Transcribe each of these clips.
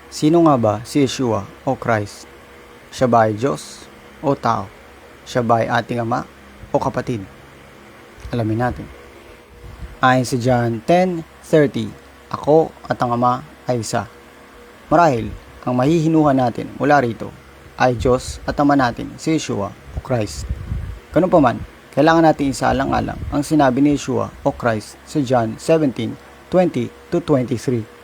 Sino nga ba si Yeshua o Christ? Siya ba ay Diyos o tao? Siya ba ay ating ama o kapatid? Alamin natin. Ayon sa John 10:30, ako at ang ama ay isa. Marahil, ang mahihinuhan natin mula rito ay Diyos at ama natin si Yeshua o Christ. Ganun pa man, kailangan natin isaalang-alang ang sinabi ni Yeshua o Christ sa John 17:20-23.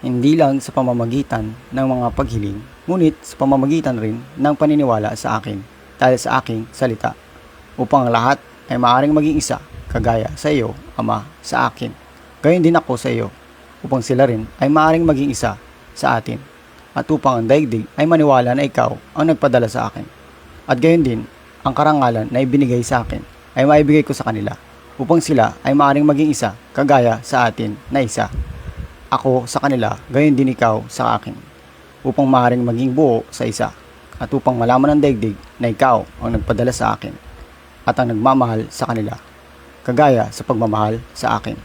Hindi lang sa pamamagitan ng mga paghiling, ngunit sa pamamagitan rin ng paniniwala sa akin dahil sa aking salita, upang lahat ay maaaring maging isa, kagaya sa iyo, Ama, sa akin. Gayon din ako sa iyo, upang sila rin ay maaaring maging isa sa atin, at upang ang daigdig ay maniwala na ikaw ang nagpadala sa akin. At gayon din, ang karangalan na ibinigay sa akin ay maibigay ko sa kanila, upang sila ay maaaring maging isa, kagaya sa atin na isa. Ako sa kanila, gayon din ikaw sa akin, upang maaaring maging buo sa isa, at upang malaman ng daigdig na ikaw ang nagpadala sa akin, at ang nagmamahal sa kanila, kagaya sa pagmamahal sa akin.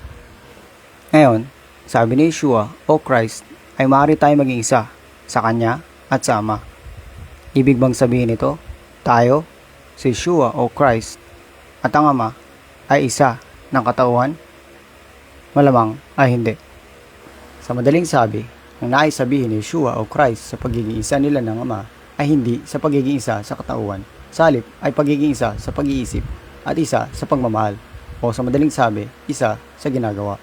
Ngayon, sabi ni Yeshua o Christ ay maaari tayo maging isa sa Kanya at sa Ama. Ibig bang sabihin ito, tayo, si Yeshua o Christ, at ang Ama ay isa ng katauhan? Malamang ay hindi. Sa madaling sabi, ang nais sabihin ni Yeshua o Christ sa pagiging isa nila ng Ama ay hindi sa pagiging isa sa katauhan, sa halip ay pagiging isa sa pag-iisip at isa sa pagmamahal, o sa madaling sabi, isa sa ginagawa.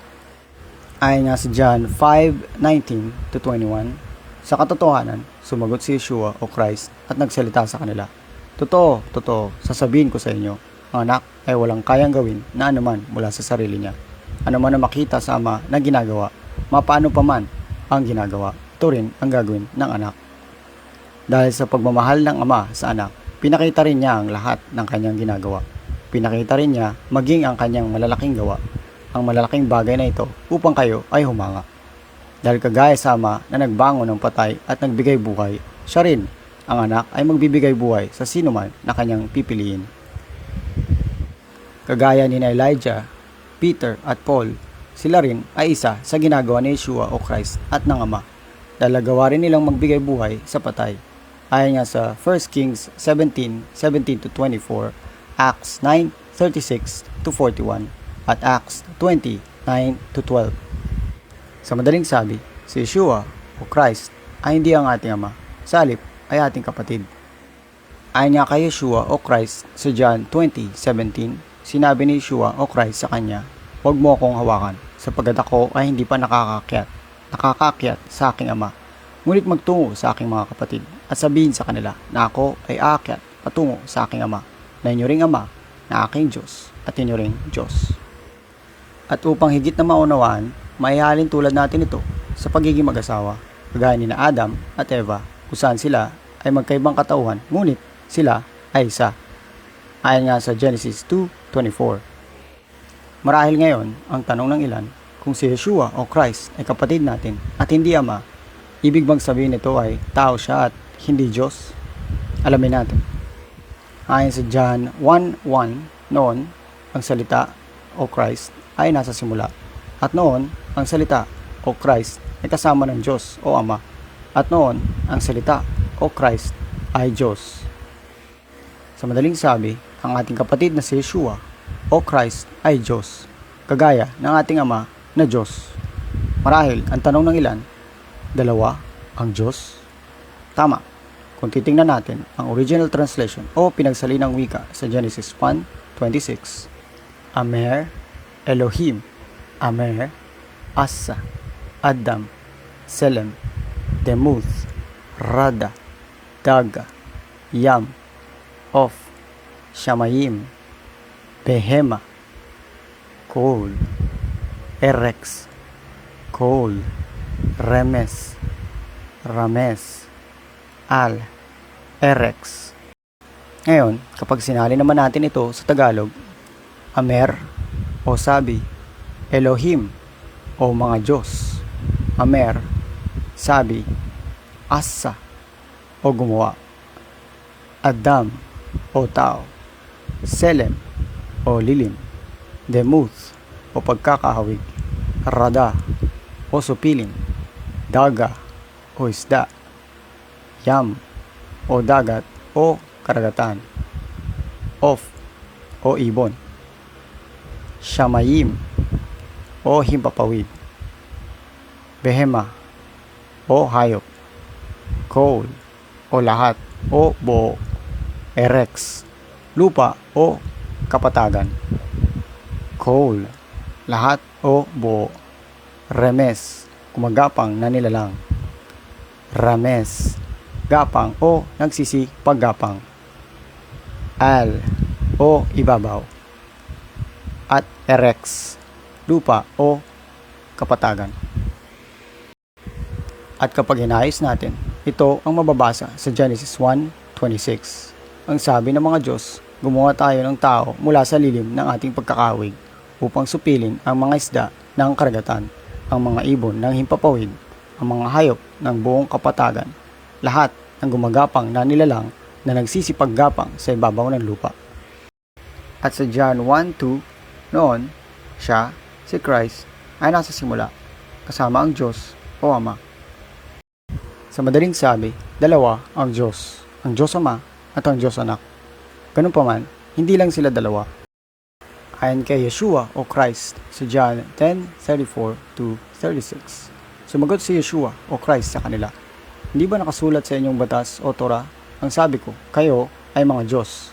Ayon nga sa John 5:19-21, sa katotohanan, sumagot si Yeshua o Christ at nagsalita sa kanila. Totoo, sasabihin ko sa inyo, ang anak ay walang kayang gawin na anuman mula sa sarili niya. Anuman na makita sa Ama na ginagawa, mapaano pa man ang ginagawa, ito rin ang gagawin ng anak. Dahil sa pagmamahal ng Ama sa anak, pinakita rin niya ang lahat ng kanyang ginagawa. Pinakita rin niya maging ang kanyang malalaking gawa, ang malalaking bagay na ito upang kayo ay humanga. Dahil kagaya sa Ama na nagbangon ng patay at nagbigay buhay, siya rin, ang anak, ay magbibigay buhay sa sinuman na kanyang pipiliin. Kagaya ni Elijah, Peter at Paul, sila rin ay isa sa ginagawa ni Yeshua o Christ at ng Ama, dahil nagawa rin nilang magbigay buhay sa patay. Ayon nga sa 1 Kings 17:17-24, Acts 9:36-41, at Acts 20:9-12. Sa madaling sabi, si Yeshua o Christ ay hindi ang ating Ama, sa halip ay ating kapatid. Ayon nga kay Yeshua o Christ sa John 20:17, sinabi ni Yeshua o Christ sa kanya, huwag mo akong hawakan, sapagkat ako ay hindi pa nakakakyat sa aking Ama. Ngunit magtungo sa aking mga kapatid at sabihin sa kanila na ako ay aakyat patungo sa aking Ama, na inyo ring Ama, na aking Diyos at inyo ring Diyos. At upang higit na maunawaan, maihalin tulad natin ito sa pagiging mag-asawa, kagaya ni na Adam at Eva, kung saan sila ay magkaibang katauhan, ngunit sila ay isa. Ayon nga sa Genesis 2:24. Marahil ngayon, ang tanong ng ilan, kung si Yeshua o Christ ay kapatid natin at hindi Ama, ibig bang sabihin nito ay tao siya at hindi Diyos? Alamin natin. Ayon sa John 1:1, noon, ang salita o Christ ay nasa simula. At noon, ang salita o Christ ay kasama ng Diyos o Ama. At noon, ang salita o Christ ay Diyos. Sa madaling sabi, ang ating kapatid na si Yeshua o Christ ay Diyos, kagaya ng ating Ama na Diyos. Marahil, ang tanong ng ilan, dalawa ang Diyos? Tama, kung titingnan natin ang original translation o pinagsalinang wika sa Genesis 1:26. Amer, Elohim, Amer, Asa, Adam, Selem, Demuth, Rada, Daga, Yam, Of, Shamayim, Behema, Kol, Erex, Kol, Remes, Rames, Al, Erex. Ngayon, kapag sinali naman natin ito sa Tagalog, Amer o sabi, Elohim o mga Diyos, Amer, sabi, Asa o gumawa, Adam o tao, Selem o lilim, Demuth o pagkakahawig, Rada o supiling, Daga o isda, yam o dagat o karagatan, of o ibon, shamayim o himpapawid, behema o hayop, kol o lahat o buo, erex, lupa o kapatagan, kol, lahat o buo, remes, gumagapang na nilalang, rames, gapang o nagsisipaggapang, al o ibabaw, at erex, lupa o kapatagan. At kapag inayos natin, ito ang mababasa sa Genesis 1:26. Ang sabi ng mga Diyos, gumawa tayo ng tao mula sa lilim ng ating pagkakawig upang supilin ang mga isda ng karagatan, ang mga ibon ng himpapawid, ang mga hayop ng buong kapatagan, lahat ng gumagapang na nilalang na nagsisipaggapang sa ibabaw ng lupa. At sa John 1:2, noon, siya, si Christ, ay nasa simula, kasama ang Diyos o Ama. Sa madaling sabi, dalawa ang Diyos Ama at ang Diyos Anak. Ganun pa man, hindi lang sila dalawa. Ayon kay Yeshua o Christ sa John 10:34-36. Sumagot si Yeshua o Christ sa kanila, hindi ba nakasulat sa inyong batas o Torah? Ang sabi ko, kayo ay mga Diyos.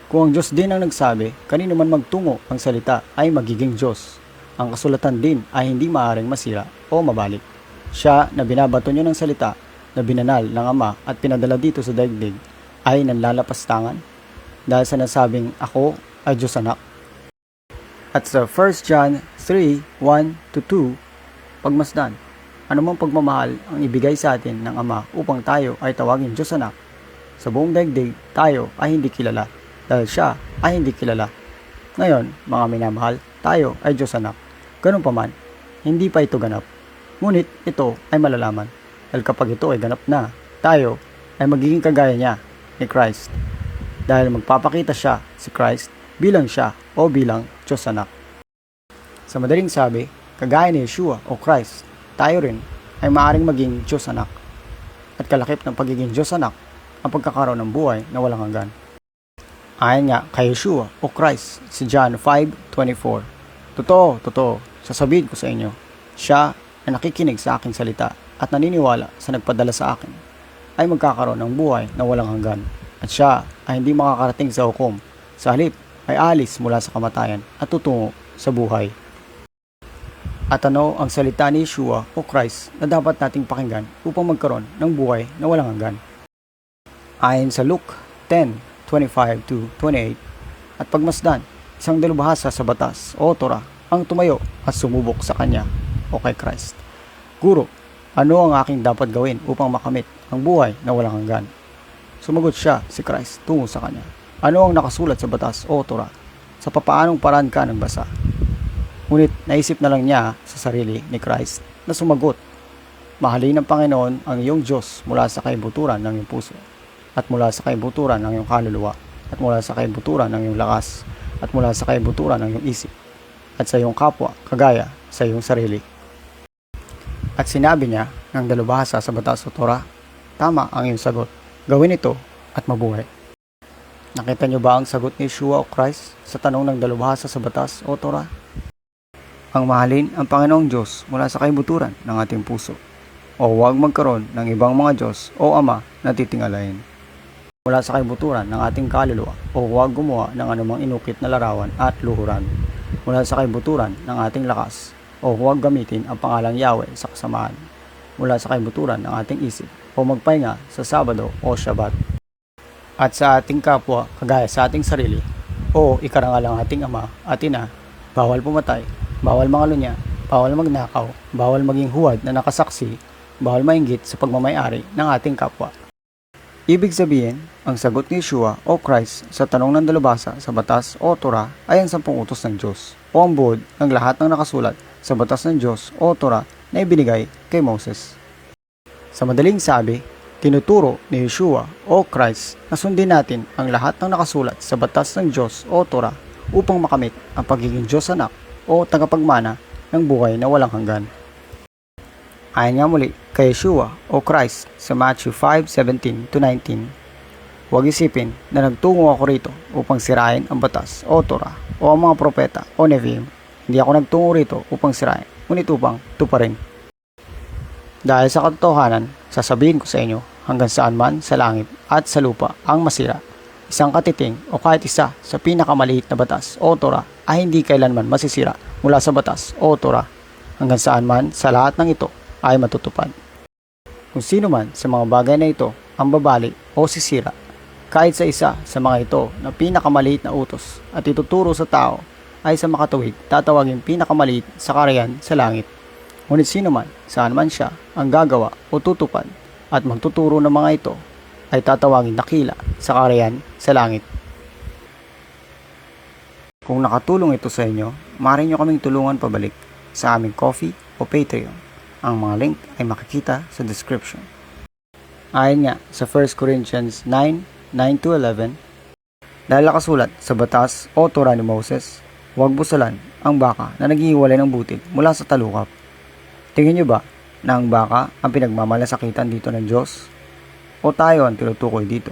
Kung ang Diyos din ang nagsabi, kanino man magtungo ang salita ay magiging Diyos. Ang kasulatan din ay hindi maaaring masira o mabalik. Siya na binabato niyo ng salita na binanal ng Ama at pinadala dito sa daigdig ay nanlalapastangan dahil sa nasabing ako ay Diyos Anak. At sa 1 John 3:1-2, pagmasdan, anumang pagmamahal ang ibigay sa atin ng Ama upang tayo ay tawagin Diyos Anak. Sa buong daigdig, tayo ay hindi kilala dahil siya ay hindi kilala. Ngayon, mga minamahal, tayo ay Diyos Anak. Ganun pa man, hindi pa ito ganap. Ngunit ito ay malalaman dahil kapag ito ay ganap na, tayo ay magiging kagaya niya ni Christ. Dahil magpapakita siya, si Christ, bilang siya o bilang Diyos Anak. Sa madaling sabi, kagaya ni Yeshua o Christ, tayo rin ay maaaring maging Diyos Anak. At kalakip ng pagiging Diyos Anak ang pagkakaroon ng buhay na walang hanggan. Ayon nga kay Yeshua o Christ si John 5:24. Totoo, sasabihin ko sa inyo, siya na nakikinig sa aking salita at naniniwala sa nagpadala sa akin ay magkakaroon ng buhay na walang hanggan. At siya ay hindi makakarating sa hukom. Sa halip ay alis mula sa kamatayan at tutungo sa buhay. At ano ang salita ni Yeshua o Christ na dapat nating pakinggan upang magkaroon ng buhay na walang hanggan? Ayon sa Luke 10:25-28, at pagmasdan, isang dalubhasa sa batas o Torah ang tumayo at sumubok sa kanya o kay Christ. Guro, ano ang aking dapat gawin upang makamit ang buhay na walang hanggan? Sumagot siya, si Christ, tungo sa kanya. Ano ang nakasulat sa batas o Torah? Sa papaanong paraan ka nagbasa? Ngunit naisip na lang niya sa sarili ni Christ na sumagot, mahalin ng Panginoon ang iyong Diyos mula sa kaibuturan ng iyong puso, at mula sa kaibuturan ng iyong kaluluwa, at mula sa kaibuturan ng iyong lakas, at mula sa kaibuturan ng iyong isip, at sa iyong kapwa kagaya sa iyong sarili. At sinabi niya ng dalubhasa sa batas o Torah, tama ang iyong sagot, gawin ito at mabuhay. Nakita niyo ba ang sagot ni Yeshua o Christ sa tanong ng dalubhasa sa batas o Torah? Ang mahalin ang Panginoong Diyos mula sa kaibuturan ng ating puso, o huwag magkaroon ng ibang mga Diyos o Ama na titingalain. Mula sa kaibuturan ng ating kaluluwa, o huwag gumawa ng anumang inukit na larawan at luhuran. Mula sa kaibuturan ng ating lakas, o huwag gamitin ang pangalang Yahweh sa kasamaan. Mula sa kaibuturan ng ating isip, o magpahinga sa Sabado o Shabbat. At sa ating kapwa, kagaya sa ating sarili, o ikarangal ang ating ama at ina, bawal pumatay, bawal mangalunya, bawal magnakaw, bawal maging huwad na nakasaksi, bawal mainggit sa pagmamayari ng ating kapwa. Ibig sabihin, ang sagot ni Yeshua o Christ sa tanong ng dalubhasa sa batas o Torah ay ang 10 utos ng Diyos o ang buod ng lahat ng nakasulat sa batas ng Diyos o Torah na ibinigay kay Moses. Sa madaling sabi, tinuturo ni Yeshua o Christ na sundin natin ang lahat ng nakasulat sa batas ng Diyos o Torah upang makamit ang pagiging Diyos Anak o tagapagmana ng buhay na walang hanggan. Ayon nga muli kay Yeshua o Christ sa Matthew 5:17-19, huwag isipin na nagtungo ako rito upang sirain ang batas o Torah o ang mga propeta o Nevi'im. Hindi ako nagtungo rito upang sirain, ngunit upang tuparin. Dahil sa katotohanan, sasabihin ko sa inyo, hanggang saan man sa langit at sa lupa ang masira, isang katiting o kahit isa sa pinakamaliit na batas o Torah ay hindi kailanman masisira mula sa batas o Torah, hanggang saan man sa lahat ng ito ay matutupad. Kung sino man sa mga bagay na ito ang babali o sisira, kahit sa isa sa mga ito na pinakamaliit na utos at ituturo sa tao, ay sa makatuwid tatawagin pinakamaliit sa kaharian sa langit. Ngunit sino man, saan man siya, ang gagawa o tutupad at magtuturo ng mga ito, ay tatawagin dakila sa kaharian sa langit. Kung nakatulong ito sa inyo, maaari nyo kaming tulungan pabalik sa aming Ko-fi o Patreon. Ang mga link ay makikita sa description. Ayon nga sa 1 Corinthians 9:9-11, dahil nakasulat sa batas o Torah ni Moses, huwag busalan ang baka na naghihiwalay ng butil mula sa talukap. Tingin nyo ba na ang baka ang pinagmamalasakitan dito ng Diyos? O tayo ang tinutukoy dito?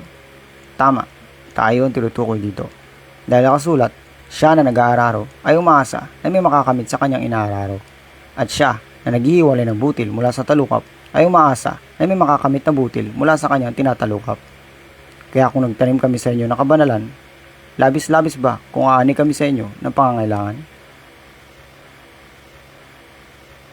Tama, tayo ang tinutukoy dito. Dahil nakasulat, siya na nag-aararo ay umaasa na may makakamit sa kanyang inaararo. At siya na naghihiwalay ng butil mula sa talukap ay umaasa na may makakamit na butil mula sa kanyang tinatalukap. Kaya kung nagtanim kami sa inyo ng kabanalan, labis-labis ba kung aani kami sa inyo ng pangangailangan?